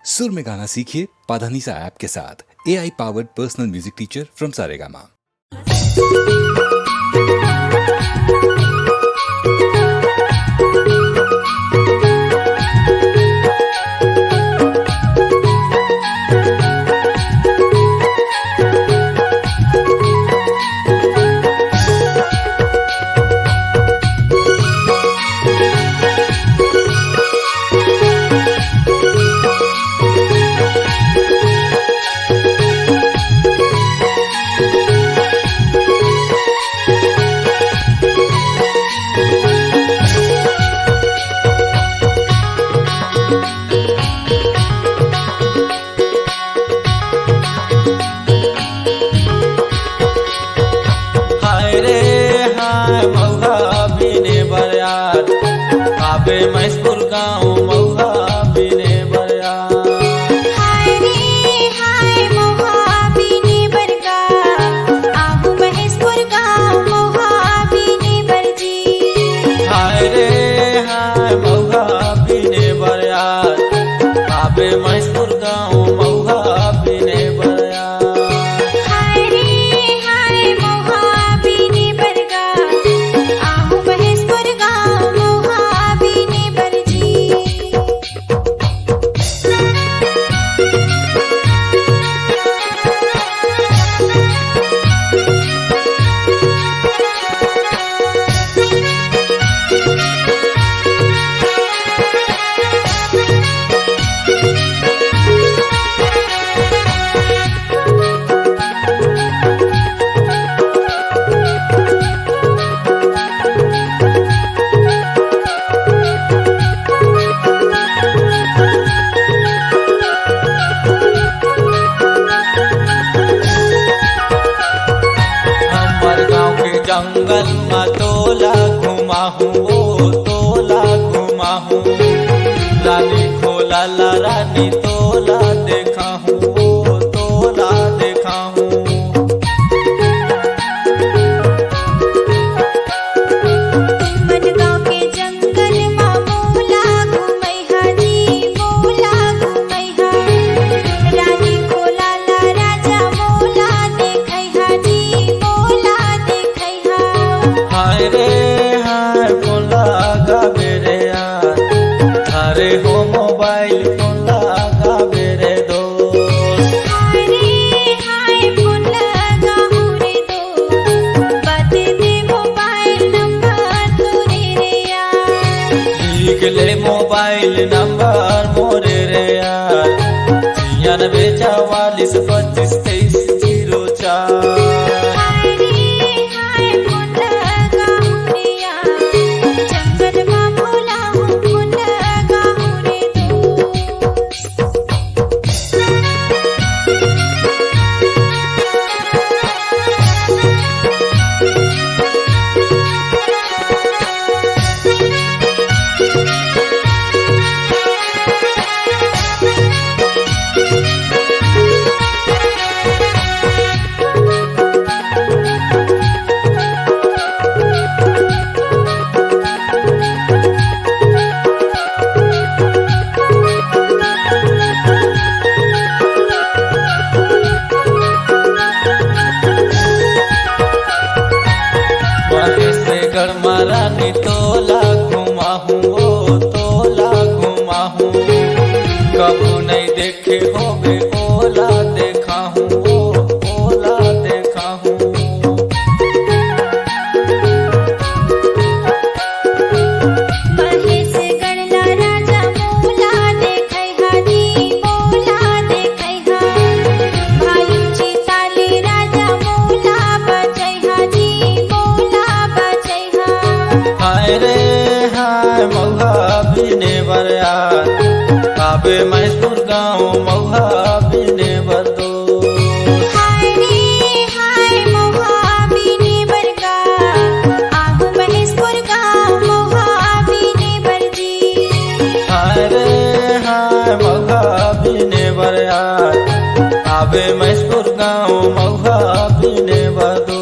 सुर में गाना सीखिए पाधानीसा ऐप के साथ। AI powered personal music teacher from Saregama. आबे महेशपुर गाँव मऊहा बिने बरया। हाय रे हाय मऊहा बिने बरगा, आहू महेशपुर गाँव मऊहा बिने बरजी। हाय रे हाय मऊहा बिने बरया, आबे महेशपुर गाँव मऊहा बिने बरया। हाय रे हाय मऊहा बिने बरगा, आहू महेशपुर गाँव मऊहा बिने बरजी। जंगल में तोला घुमाहू ओ तोला घुमाहू, रानी खोला ला रानी तोला देखाहू ओ तोला देखाहू। मनगांव के जंगल में मोला घुमैहा जी मोला घुमैहा, रानी खोला ला राजा मोला देखैहा जी मोला देखैहा। हाय रे हाय फोन लगा बेरे यार, थारे हो मोबाइल फोन लगा बेरे दोस्त। हाय रे हाय फोन लगाहू रे दोस्त, बात दे मोबाइल नंबर तोरे रे यार। लिख ले मोबाइल नंबर मोरे रे यार, 96 44 25 23 04। हाय रे हाय फोन लगाहू रे यार, जंगल में मोला फोन लगाहू रे दोस्त। महेशगढ़ महारानी तोला घुमाहू ओ तोला घुमाहू, कबू नहीं देखे होगे ओला देखाहू ओ ओला देखाहू। महेशगढ़ ला राजा मोला देखैहा जी मोला देखैहा, भाई चिताली राजा मोला बजैहा जी मोला बजैहा। हाय रे हाय मऊहा बिने बरया, आबे महेशपुर गाँव मऊहा बिने बरदो। हाय रे हाय मऊहा बिने बरगा, आहू महेशपुर गाँव मऊहा बिने बरजी। हाय रे हाय मऊहा बिने बरया, आबे महेशपुर गाँव मऊहा बिने बरदो।